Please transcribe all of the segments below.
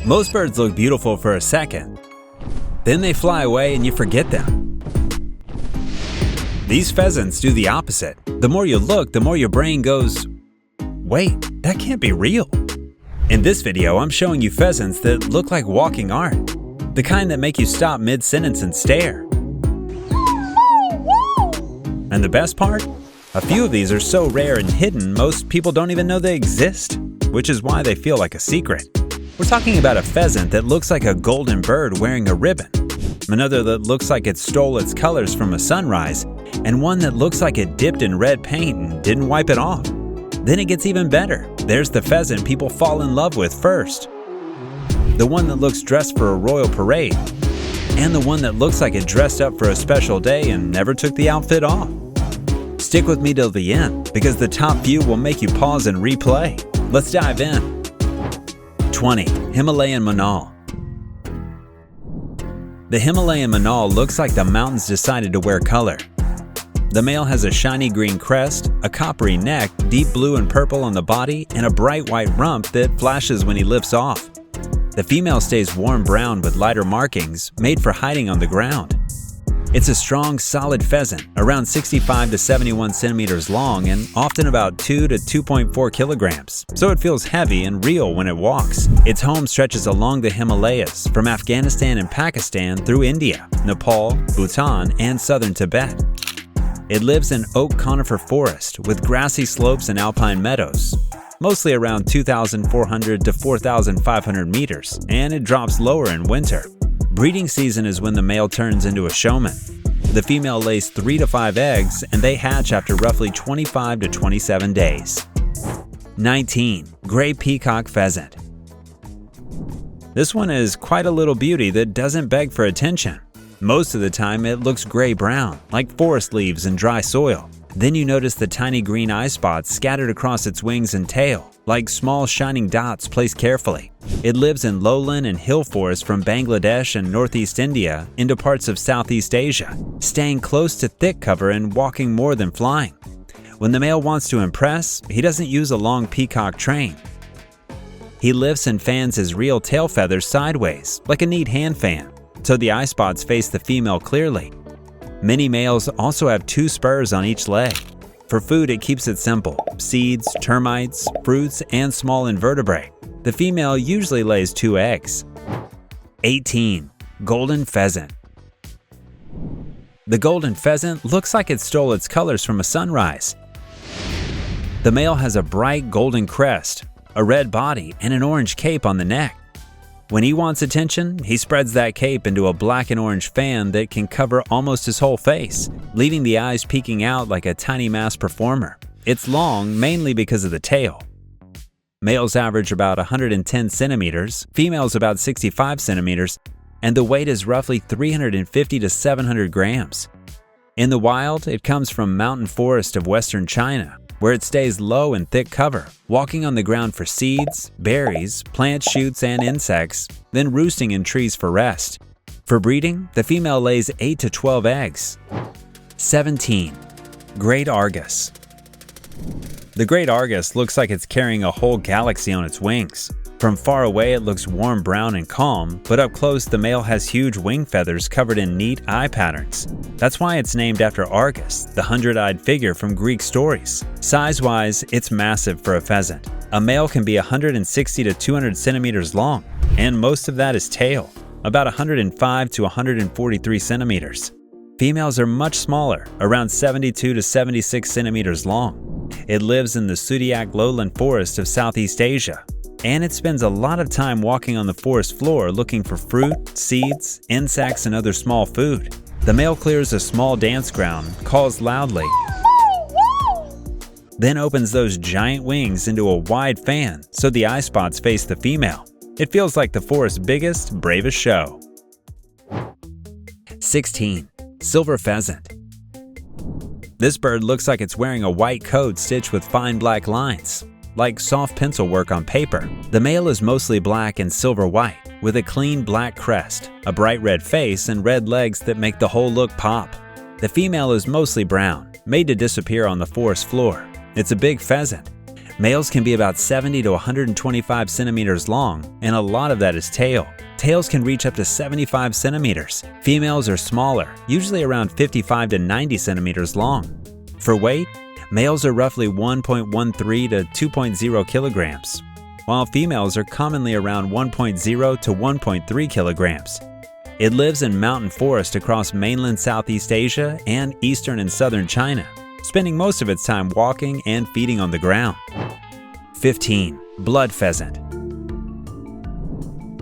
Most birds look beautiful for a second, then they fly away and you forget them. These pheasants do the opposite. The more you look, the more your brain goes, wait, that can't be real. In this video, I'm showing you pheasants that look like walking art, the kind that make you stop mid-sentence and stare. And the best part? A few of these are so rare and hidden, most people don't even know they exist, which is why they feel like a secret. We're talking about a pheasant that looks like a golden bird wearing a ribbon, another that looks like it stole its colors from a sunrise, and one that looks like it dipped in red paint and didn't wipe it off. Then it gets even better. There's the pheasant people fall in love with first. The one that looks dressed for a royal parade, and the one that looks like it dressed up for a special day and never took the outfit off. Stick with me till the end, because the top few will make you pause and replay. Let's dive in. 20. Himalayan monal. The Himalayan monal looks like the mountains decided to wear color. The male has a shiny green crest, a coppery neck, deep blue and purple on the body, and a bright white rump that flashes when he lifts off. The female stays warm brown with lighter markings, made for hiding on the ground. It's a strong, solid pheasant, around 65 to 71 centimeters long and often about 2 to 2.4 kilograms, so it feels heavy and real when it walks. Its home stretches along the Himalayas, from Afghanistan and Pakistan through India, Nepal, Bhutan, and southern Tibet. It lives in oak conifer forest with grassy slopes and alpine meadows, mostly around 2,400 to 4,500 meters, and it drops lower in winter. Breeding season is when the male turns into a showman. The female lays 3 to 5 eggs and they hatch after roughly 25 to 27 days. 19. Gray peacock-pheasant. This one is quite a little beauty that doesn't beg for attention. Most of the time it looks gray-brown, like forest leaves and dry soil. Then you notice the tiny green eye spots scattered across its wings and tail, like small shining dots placed carefully. It lives in lowland and hill forests from Bangladesh and northeast India into parts of Southeast Asia, staying close to thick cover and walking more than flying. When the male wants to impress, he doesn't use a long peacock train. He lifts and fans his real tail feathers sideways, like a neat hand fan, so the eye spots face the female clearly. Many males also have 2 spurs on each leg. For food, it keeps it simple: seeds, termites, fruits, and small invertebrate. The female usually lays 2 eggs. 18. Golden pheasant. The golden pheasant looks like it stole its colors from a sunrise. The male has a bright golden crest, a red body, and an orange cape on the neck. When he wants attention, he spreads that cape into a black and orange fan that can cover almost his whole face, leaving the eyes peeking out like a tiny masked performer. It's long mainly because of the tail. Males average about 110 centimeters, females about 65 centimeters, and the weight is roughly 350 to 700 grams. In the wild, it comes from mountain forest of western China, where it stays low in thick cover, walking on the ground for seeds, berries, plant shoots, and insects, then roosting in trees for rest. For breeding, the female lays 8 to 12 eggs. 17. Great Argus. The great Argus looks like it's carrying a whole galaxy on its wings. From far away it looks warm brown and calm, but up close the male has huge wing feathers covered in neat eye patterns. That's why it's named after Argus, the 100-eyed figure from Greek stories. Size-wise, it's massive for a pheasant. A male can be 160 to 200 centimeters long, and most of that is tail, about 105 to 143 centimeters. Females are much smaller, around 72 to 76 centimeters long. It lives in the Sudiac lowland forest of Southeast Asia, and it spends a lot of time walking on the forest floor looking for fruit, seeds, insects, and other small food. The male clears a small dance ground, calls loudly, then opens those giant wings into a wide fan so the eye spots face the female. It feels like the forest's biggest, bravest show. 16. Silver pheasant. This bird looks like it's wearing a white coat stitched with fine black lines, like soft pencil work on paper. The male is mostly black and silver white, with a clean black crest, a bright red face, and red legs that make the whole look pop. The female is mostly brown, made to disappear on the forest floor. It's a big pheasant. Males can be about 70 to 125 centimeters long, and a lot of that is tail. Tails can reach up to 75 centimeters. Females are smaller, usually around 55 to 90 centimeters long. For weight, males are roughly 1.13 to 2.0 kilograms, while females are commonly around 1.0 to 1.3 kilograms. It lives in mountain forest across mainland Southeast Asia and eastern and southern China, spending most of its time walking and feeding on the ground. 15. Blood pheasant.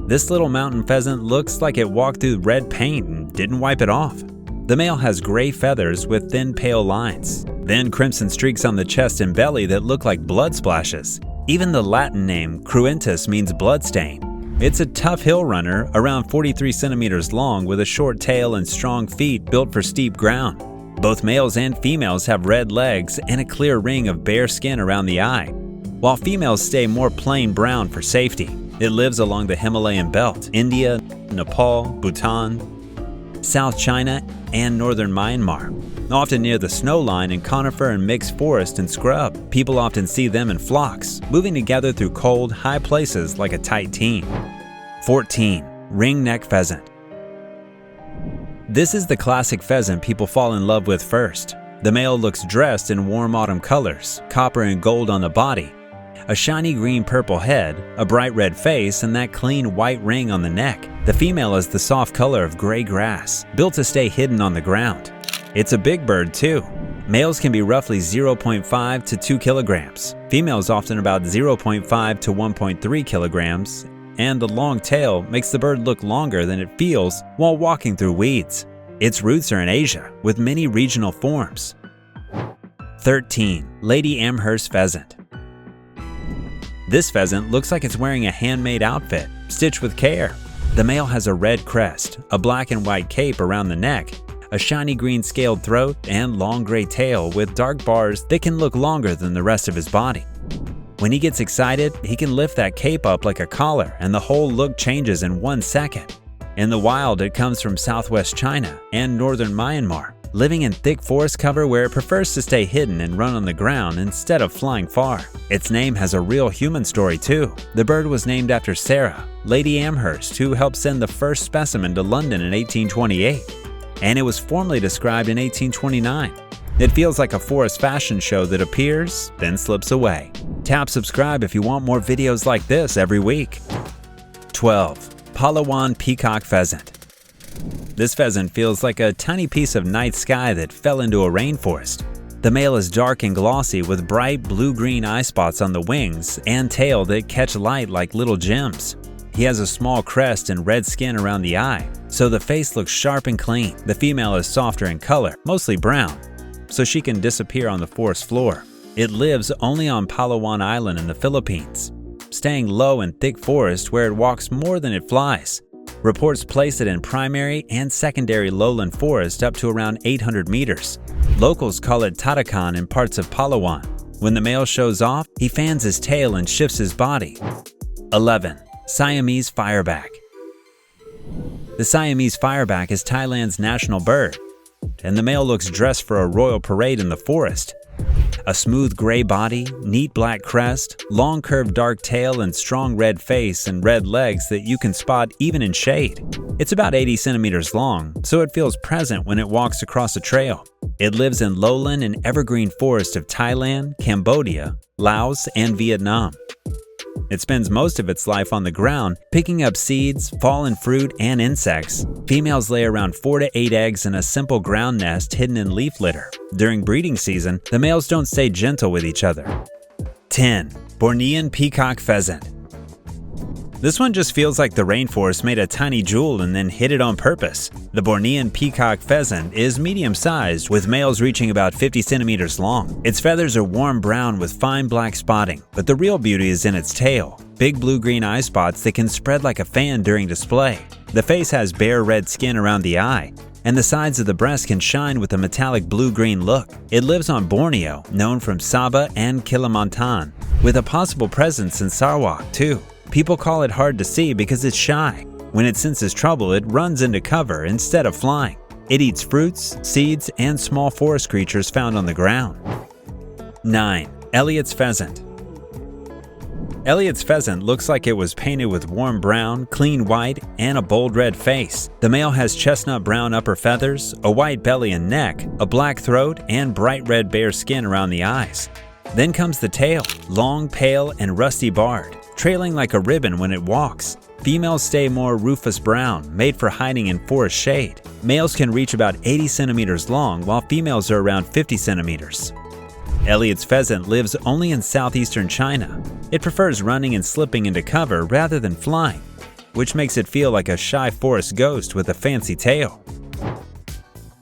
This little mountain pheasant looks like it walked through red paint and didn't wipe it off. The male has gray feathers with thin pale lines, then crimson streaks on the chest and belly that look like blood splashes. Even the Latin name cruentus means bloodstain. It's a tough hill runner, around 43 centimeters long with a short tail and strong feet built for steep ground. Both males and females have red legs and a clear ring of bare skin around the eye, while females stay more plain brown for safety. It lives along the Himalayan belt, India, Nepal, Bhutan, South China, and northern Myanmar. Often near the snow line in conifer and mixed forest and scrub, people often see them in flocks, moving together through cold, high places like a tight team. 14. Ringneck pheasant. This is the classic pheasant people fall in love with first. The male looks dressed in warm autumn colors, copper and gold on the body, a shiny green-purple head, a bright red face, and that clean white ring on the neck. The female is the soft color of gray grass, built to stay hidden on the ground. It's a big bird too. Males can be roughly 0.5 to 2 kilograms. Females often about 0.5 to 1.3 kilograms, and the long tail makes the bird look longer than it feels while walking through weeds. Its roots are in Asia, with many regional forms. 13. Lady Amherst pheasant. This pheasant looks like it's wearing a handmade outfit, stitched with care. The male has a red crest, a black and white cape around the neck, a shiny green scaled throat, and long gray tail with dark bars that can look longer than the rest of his body. When he gets excited, he can lift that cape up like a collar and the whole look changes in 1 second. In the wild, it comes from southwest China and northern Myanmar, living in thick forest cover where it prefers to stay hidden and run on the ground instead of flying far. Its name has a real human story too. The bird was named after Sarah, Lady Amherst, who helped send the first specimen to London in 1828. And it was formally described in 1829. It feels like a forest fashion show that appears, then slips away. Tap subscribe if you want more videos like this every week. 12. Palawan peacock-pheasant. This pheasant feels like a tiny piece of night sky that fell into a rainforest. The male is dark and glossy with bright blue-green eye spots on the wings and tail that catch light like little gems. He has a small crest and red skin around the eye, so the face looks sharp and clean. The female is softer in color, mostly brown, so she can disappear on the forest floor. It lives only on Palawan Island in the Philippines, staying low in thick forest where it walks more than it flies. Reports place it in primary and secondary lowland forest up to around 800 meters. Locals call it Tatakan in parts of Palawan. When the male shows off, he fans his tail and shifts his body. 11. Siamese fireback. The Siamese fireback is Thailand's national bird, and the male looks dressed for a royal parade in the forest. A smooth gray body, neat black crest, long curved dark tail, and strong red face and red legs that you can spot even in shade. It's about 80 centimeters long, so it feels present when it walks across a trail. It lives in lowland and evergreen forest of Thailand, Cambodia, Laos, and Vietnam. It spends most of its life on the ground, picking up seeds, fallen fruit, and insects. Females lay around 4 to 8 eggs in a simple ground nest hidden in leaf litter. During breeding season, the males don't stay gentle with each other. 10. Bornean peacock-pheasant. This one just feels like the rainforest made a tiny jewel and then hid it on purpose. The Bornean peacock-pheasant is medium-sized, with males reaching about 50 centimeters long. Its feathers are warm brown with fine black spotting, but the real beauty is in its tail. Big blue-green eye spots that can spread like a fan during display. The face has bare red skin around the eye, and the sides of the breast can shine with a metallic blue-green look. It lives on Borneo, known from Sabah and Kalimantan, with a possible presence in Sarawak too. People call it hard to see because it's shy. When it senses trouble, it runs into cover instead of flying. It eats fruits, seeds, and small forest creatures found on the ground. 9. Elliot's pheasant. Elliot's pheasant looks like it was painted with warm brown, clean white, and a bold red face. The male has chestnut brown upper feathers, a white belly and neck, a black throat, and bright red bare skin around the eyes. Then comes the tail, long, pale, and rusty barred, trailing like a ribbon when it walks. Females stay more rufous brown, made for hiding in forest shade. Males can reach about 80 centimeters long, while females are around 50 centimeters. Elliot's pheasant lives only in southeastern China. It prefers running and slipping into cover rather than flying, which makes it feel like a shy forest ghost with a fancy tail.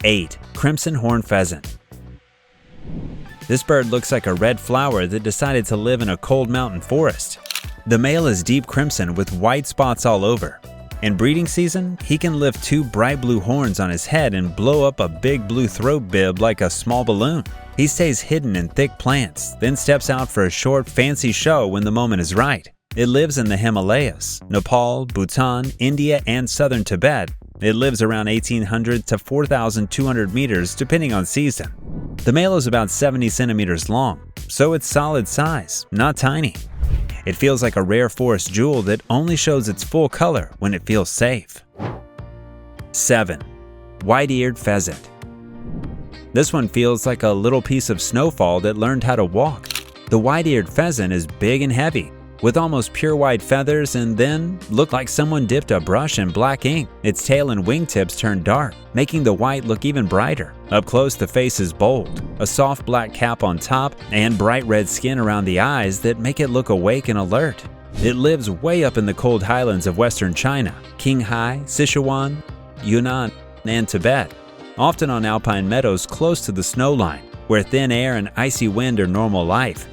8. Crimson horned pheasant. This bird looks like a red flower that decided to live in a cold mountain forest. The male is deep crimson with white spots all over. In breeding season, he can lift 2 bright blue horns on his head and blow up a big blue throat bib like a small balloon. He stays hidden in thick plants, then steps out for a short, fancy show when the moment is right. It lives in the Himalayas, Nepal, Bhutan, India, and southern Tibet. It lives around 1,800 to 4,200 meters depending on season. The male is about 70 centimeters long, so it's solid size, not tiny. It feels like a rare forest jewel that only shows its full color when it feels safe. 7. White-eared pheasant. This one feels like a little piece of snowfall that learned how to walk. The white-eared pheasant is big and heavy, with almost pure white feathers and then look like someone dipped a brush in black ink. Its tail and wingtips turn dark, making the white look even brighter. Up close, the face is bold, a soft black cap on top, and bright red skin around the eyes that make it look awake and alert. It lives way up in the cold highlands of western China, Qinghai, Sichuan, Yunnan, and Tibet, often on alpine meadows close to the snow line, where thin air and icy wind are normal life.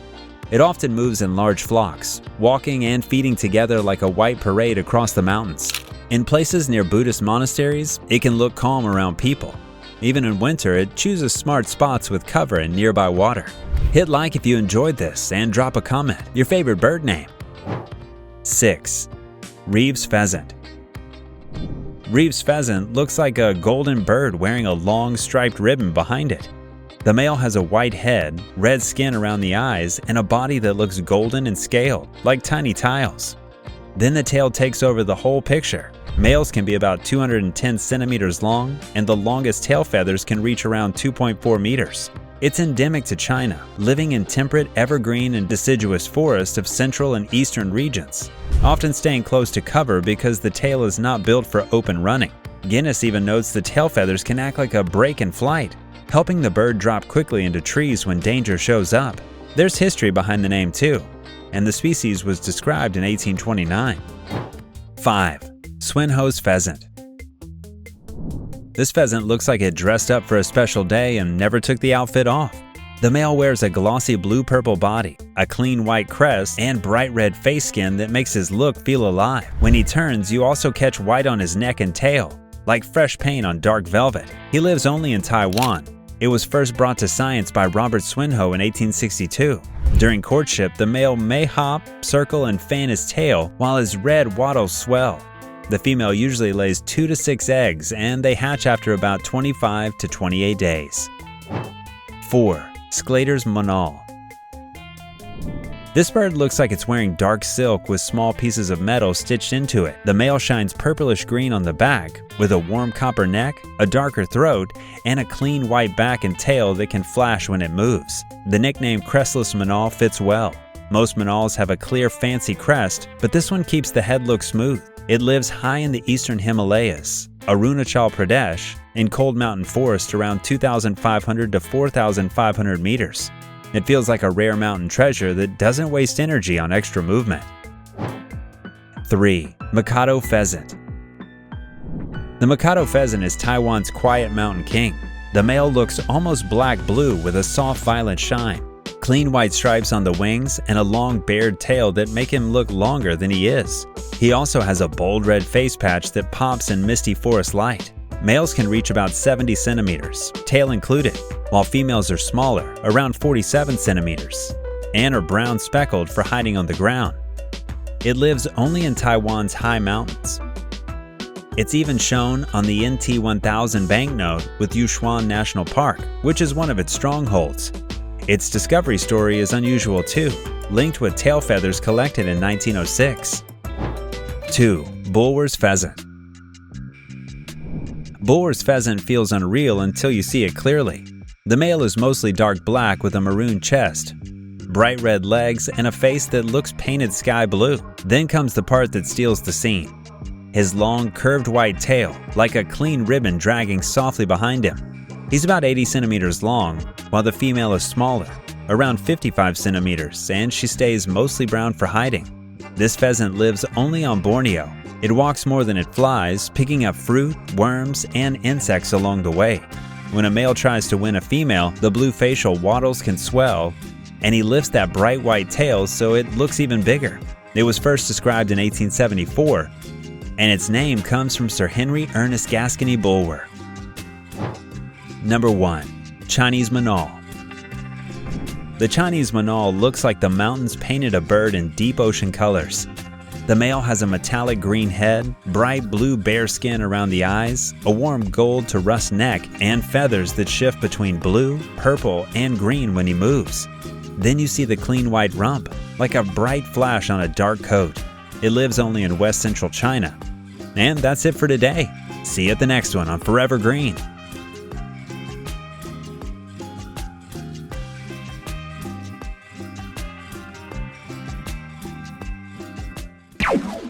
It often moves in large flocks, walking and feeding together like a white parade across the mountains. In places near Buddhist monasteries, it can look calm around people. Even in winter, it chooses smart spots with cover and nearby water. Hit like if you enjoyed this and drop a comment, your favorite bird name. 6. Reeves pheasant. Reeves pheasant looks like a golden bird wearing a long striped ribbon behind it. The male has a white head, red skin around the eyes, and a body that looks golden and scaled, like tiny tiles. Then the tail takes over the whole picture. Males can be about 210 centimeters long, and the longest tail feathers can reach around 2.4 meters. It's endemic to China, living in temperate, evergreen, and deciduous forests of central and eastern regions, often staying close to cover because the tail is not built for open running. Guinness even notes the tail feathers can act like a brake in flight, helping the bird drop quickly into trees when danger shows up. There's history behind the name too, and the species was described in 1829. 5. Swinhoe's pheasant. This pheasant looks like it dressed up for a special day and never took the outfit off. The male wears a glossy blue-purple body, a clean white crest, and bright red face skin that makes his look feel alive. When he turns, you also catch white on his neck and tail, like fresh paint on dark velvet. He lives only in Taiwan. It was first brought to science by Robert Swinhoe in 1862. During courtship, the male may hop, circle, and fan his tail while his red wattles swell. The female usually lays 2 to 6 eggs, and they hatch after about 25 to 28 days. 4. Sclater's monal. This bird looks like it's wearing dark silk with small pieces of metal stitched into it. The male shines purplish green on the back, with a warm copper neck, a darker throat, and a clean white back and tail that can flash when it moves. The nickname crestless monal fits well. Most monals have a clear, fancy crest, but this one keeps the head look smooth. It lives high in the eastern Himalayas, Arunachal Pradesh, in cold mountain forest around 2,500 to 4,500 meters. It feels like a rare mountain treasure that doesn't waste energy on extra movement. 3. Mikado pheasant. The Mikado pheasant is Taiwan's quiet mountain king. The male looks almost black-blue with a soft violet shine, clean white stripes on the wings, and a long bared tail that make him look longer than he is. He also has a bold red face patch that pops in misty forest light. Males can reach about 70 centimeters, tail included, while females are smaller, around 47 centimeters, and are brown speckled for hiding on the ground. It lives only in Taiwan's high mountains. It's even shown on the NT 1000 banknote with Yushuan National Park, which is one of its strongholds. Its discovery story is unusual too, linked with tail feathers collected in 1906. 2. Bulwer's pheasant. Bulwer's pheasant feels unreal until you see it clearly. The male is mostly dark black with a maroon chest, bright red legs, and a face that looks painted sky blue. Then comes the part that steals the scene. His long, curved white tail, like a clean ribbon dragging softly behind him. He's about 80 centimeters long, while the female is smaller, around 55 centimeters, and she stays mostly brown for hiding. This pheasant lives only on Borneo. It walks more than it flies, picking up fruit, worms, and insects along the way. When a male tries to win a female, the blue facial wattles can swell, and he lifts that bright white tail so it looks even bigger. It was first described in 1874, and its name comes from Sir Henry Ernest Gascony Bulwer. Number 1. Chinese monal. The Chinese monal looks like the mountains painted a bird in deep ocean colors. The male has a metallic green head, bright blue bare skin around the eyes, a warm gold to rust neck, and feathers that shift between blue, purple, and green when he moves. Then you see the clean white rump, like a bright flash on a dark coat. It lives only in west central China. And that's it for today. See you at the next one on Forever Green.